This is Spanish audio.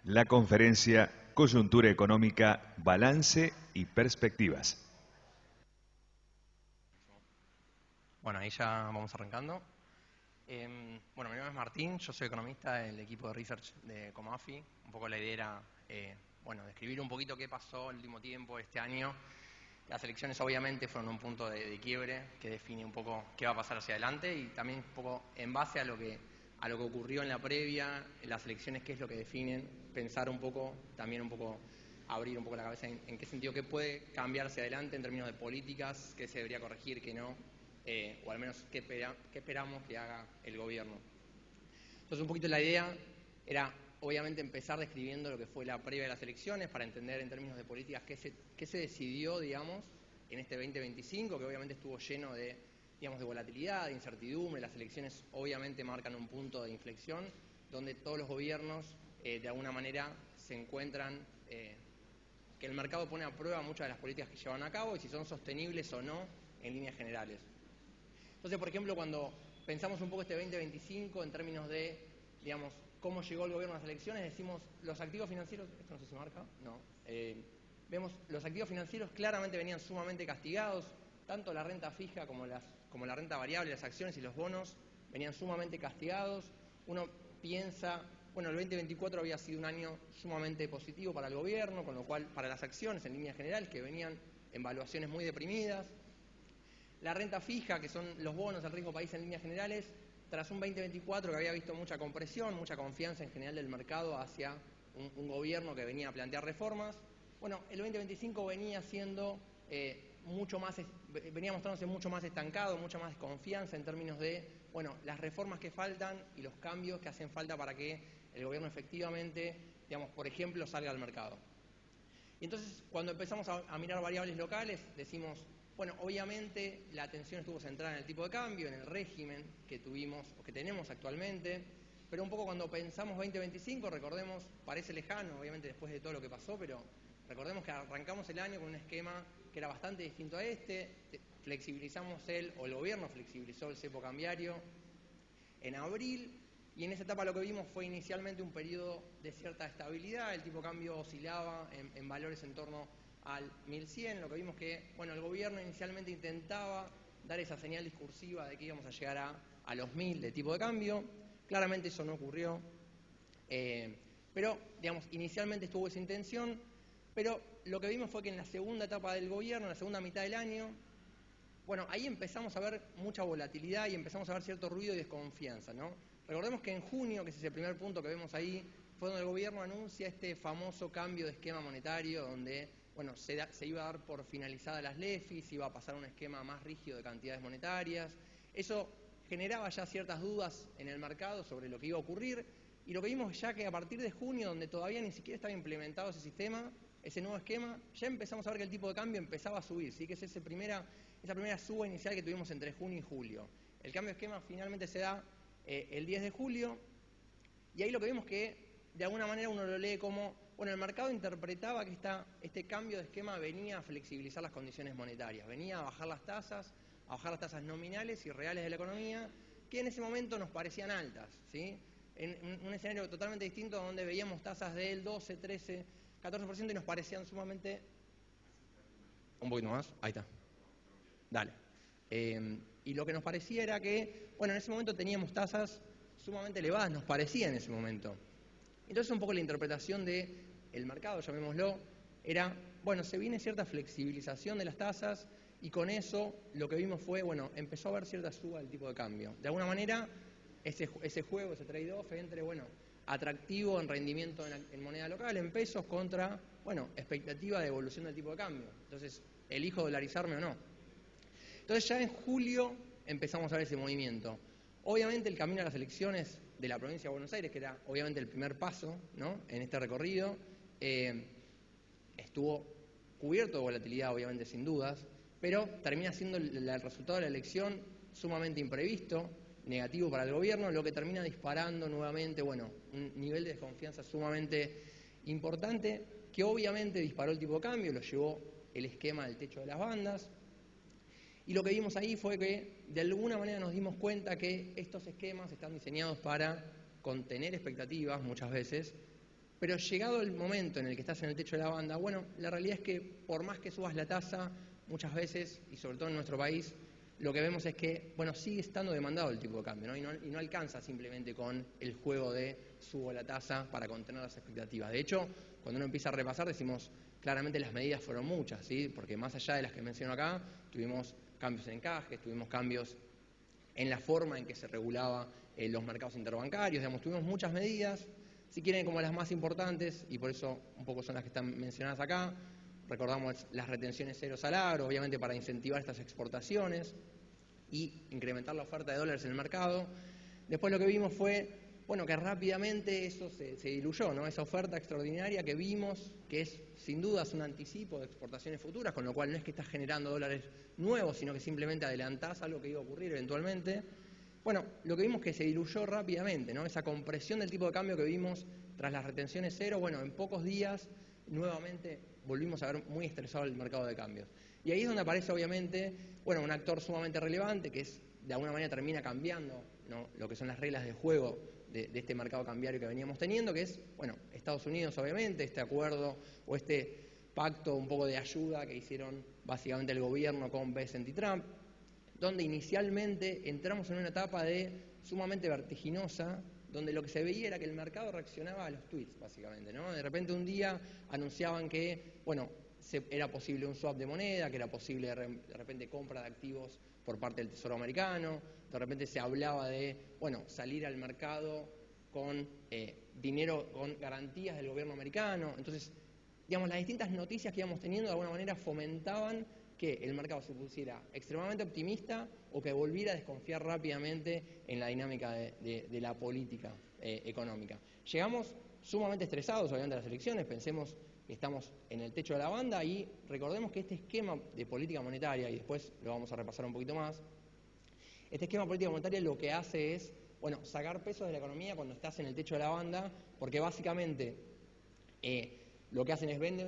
la conferencia Coyuntura Económica, Balance y Perspectivas. Bueno, ahí ya vamos arrancando. Bueno, mi nombre es Martín, yo soy economista del equipo de research de Comafi. Un poco la idea era, describir un poquito qué pasó el último tiempo, este año. Las elecciones obviamente fueron un punto de quiebre que define un poco qué va a pasar hacia adelante y también un poco en base a lo que ocurrió en la previa, en las elecciones, qué es lo que definen, pensar un poco, también un poco abrir un poco la cabeza en qué sentido, qué puede cambiar hacia adelante en términos de políticas, qué se debería corregir, qué no, o al menos qué esperamos que haga el gobierno. Entonces un poquito la idea era obviamente empezar describiendo lo que fue la previa de las elecciones para entender en términos de políticas qué se decidió, digamos, en este 2025, que obviamente estuvo lleno de volatilidad, de incertidumbre. Las elecciones obviamente marcan un punto de inflexión donde todos los gobiernos de alguna manera se encuentran, que el mercado pone a prueba muchas de las políticas que llevan a cabo y si son sostenibles o no en líneas generales. Entonces, por ejemplo, cuando pensamos un poco este 2025 en términos de, cómo llegó el gobierno a las elecciones, decimos los activos financieros, esto no sé si marca, no, vemos los activos financieros claramente venían sumamente castigados, tanto la renta fija como la renta variable, las acciones y los bonos venían sumamente castigados. Uno piensa, el 2024 había sido un año sumamente positivo para el gobierno, con lo cual para las acciones en líneas generales que venían en valuaciones muy deprimidas. La renta fija, que son los bonos del riesgo país en líneas generales, tras un 2024 que había visto mucha compresión, mucha confianza en general del mercado hacia un gobierno que venía a plantear reformas, el 2025 venía siendo venía mostrándose mucho más estancado, mucha más desconfianza en términos de, las reformas que faltan y los cambios que hacen falta para que el gobierno efectivamente, por ejemplo, salga al mercado. Y entonces, cuando empezamos a mirar variables locales, decimos, obviamente la atención estuvo centrada en el tipo de cambio, en el régimen que tuvimos o que tenemos actualmente, pero un poco cuando pensamos 2025, recordemos, parece lejano, obviamente después de todo lo que pasó, pero recordemos que arrancamos el año con un esquema que era bastante distinto a este, el gobierno flexibilizó el cepo cambiario en abril, y en esa etapa lo que vimos fue inicialmente un periodo de cierta estabilidad, el tipo de cambio oscilaba en valores en torno al 1100, lo que vimos que, el gobierno inicialmente intentaba dar esa señal discursiva de que íbamos a llegar a los 1000 de tipo de cambio. Claramente eso no ocurrió, pero, inicialmente estuvo esa intención, pero lo que vimos fue que en la segunda etapa del gobierno, en la segunda mitad del año, ahí empezamos a ver mucha volatilidad y empezamos a ver cierto ruido y desconfianza, ¿no? Recordemos que en junio, que ese es el primer punto que vemos ahí, fue donde el gobierno anuncia este famoso cambio de esquema monetario, donde se iba a dar por finalizadas las LEFIs, iba a pasar a un esquema más rígido de cantidades monetarias. Eso generaba ya ciertas dudas en el mercado sobre lo que iba a ocurrir, y lo que vimos ya que a partir de junio, donde todavía ni siquiera estaba implementado ese sistema, ese nuevo esquema, ya empezamos a ver que el tipo de cambio empezaba a subir, ¿sí? Que es esa primera suba inicial que tuvimos entre junio y julio. El cambio de esquema finalmente se da el 10 de julio, y ahí lo que vemos que de alguna manera uno lo lee como, el mercado interpretaba que este cambio de esquema venía a flexibilizar las condiciones monetarias, venía a bajar las tasas nominales y reales de la economía, que en ese momento nos parecían altas, ¿sí? En un escenario totalmente distinto donde veíamos tasas del 12, 13, 14% y nos parecían sumamente... Un poquito más, ahí está. Dale. Y lo que nos parecía era que, en ese momento teníamos tasas sumamente elevadas, nos parecía en ese momento. Entonces un poco la interpretación del mercado, llamémoslo, era, se viene cierta flexibilización de las tasas y con eso lo que vimos fue, empezó a haber cierta suba del tipo de cambio. De alguna manera, ese juego, ese trade-off entre, atractivo en rendimiento en moneda local, en pesos, contra, expectativa de evolución del tipo de cambio. Entonces, ¿elijo dolarizarme o no? Entonces ya en julio empezamos a ver ese movimiento. Obviamente el camino a las elecciones de la provincia de Buenos Aires, que era obviamente el primer paso, ¿no?, en este recorrido, estuvo cubierto de volatilidad, obviamente sin dudas, pero termina siendo el resultado de la elección sumamente imprevisto, negativo para el gobierno, lo que termina disparando nuevamente, un nivel de desconfianza sumamente importante, que obviamente disparó el tipo de cambio, lo llevó el esquema del techo de las bandas. Y lo que vimos ahí fue que de alguna manera nos dimos cuenta que estos esquemas están diseñados para contener expectativas muchas veces Pero llegado el momento en el que estás en el techo de la banda, bueno, la realidad es que por más que subas la tasa, muchas veces, y sobre todo en nuestro país, lo que vemos es que, bueno, sigue estando demandado el tipo de cambio, ¿no? Y no alcanza simplemente con el juego de subo la tasa para contener las expectativas. De hecho, cuando uno empieza a repasar, decimos, claramente las medidas fueron muchas, ¿sí? Porque más allá de las que menciono acá, tuvimos cambios en encajes, tuvimos cambios en la forma en que se regulaba los mercados interbancarios, digamos, tuvimos muchas medidas, si quieren como las más importantes, y por eso un poco son las que están mencionadas acá. Recordamos las retenciones cero al agro, obviamente para incentivar estas exportaciones y incrementar la oferta de dólares en el mercado. Después lo que vimos fue, bueno, que rápidamente eso se diluyó, ¿no? Esa oferta extraordinaria que vimos, que es sin dudas un anticipo de exportaciones futuras, con lo cual no es que estás generando dólares nuevos, sino que simplemente adelantás algo que iba a ocurrir eventualmente. Bueno, lo que vimos que se diluyó rápidamente, ¿no? Esa compresión del tipo de cambio que vimos tras las retenciones cero, bueno, en pocos días nuevamente volvimos a ver muy estresado el mercado de cambios. Y ahí es donde aparece obviamente, bueno, un actor sumamente relevante que es, de alguna manera termina cambiando, ¿no?, lo que son las reglas de juego de este mercado cambiario que veníamos teniendo, que es, bueno, Estados Unidos obviamente, este acuerdo o este pacto un poco de ayuda que hicieron básicamente el gobierno con Bessent y Trump, donde inicialmente entramos en una etapa sumamente vertiginosa, donde lo que se veía era que el mercado reaccionaba a los tweets, básicamente, ¿no? De repente un día anunciaban que, bueno, era posible un swap de moneda, que era posible de repente compra de activos por parte del Tesoro americano, de repente se hablaba de, bueno, salir al mercado con dinero, con garantías del gobierno americano. Entonces, digamos, las distintas noticias que íbamos teniendo de alguna manera fomentaban que el mercado se pusiera extremadamente optimista o que volviera a desconfiar rápidamente en la dinámica de la política económica. Llegamos sumamente estresados, obviamente, a las elecciones, pensemos que estamos en el techo de la banda y recordemos que este esquema de política monetaria, y después lo vamos a repasar un poquito más, este esquema de política monetaria lo que hace es, bueno, sacar pesos de la economía cuando estás en el techo de la banda, porque básicamente lo que hacen es venden